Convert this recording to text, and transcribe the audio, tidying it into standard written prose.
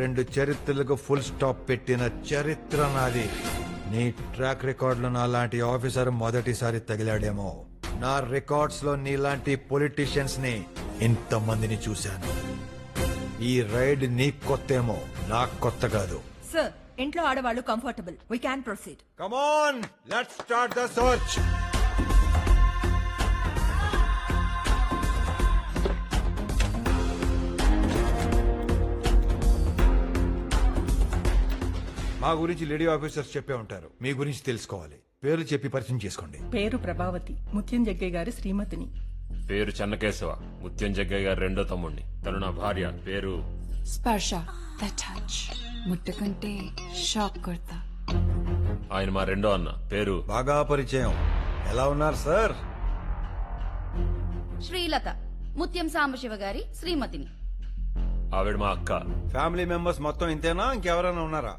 2 చరిత్రలకు full stop పెట్టిన చరిత్ర నాది. నీ ట్రాక్ రికార్డులో నాలాంటి ఆఫీసర్ మొదటిసారి తగిలాడేమో. నా రికార్డ్స్ లో నీలాంటి పొలిటీషియన్స్ ని ఇంతమందిని చూశాను. ఈ రైడ్ నీ కొత్తేమో, నాకు కొత్త కాదు. సార్, ఇంట్లో ఆడవాళ్ళు comfortable. We can proceed. Come on, let's start the search. మా గురించి లేడీ ఆఫీసర్స్ చెప్పే ఉంటారు, మీ గురించి తెలుసుకోవాలి. పేర్లు చెప్పి పరిచయం చేసుకోండి. పేరు ప్రభావతి, ముత్యం జగ్గయ్య గారి శ్రీమతిని. పేరు చెన్నకేశవ, ముత్యం జగ్గయ్య గారి రెండో తమ్ముడిని. తను నా భార్య. పేరు స్పర్శ, ద టచ్. ముట్టకంటే షాక్ కొడతా. ఆయన మా రెండో అన్న. పేరు బాగా పరిచయం. ఎలా ఉన్నారు సార్? శ్రీలత, ముత్యం సాంబశివ గారి శ్రీమతిని. ఆవిడ మా అక్క. ఫ్యామిలీ మెంబర్స్ మొత్తం ఇంతేనా, ఇంకెవరైనా ఉన్నారా?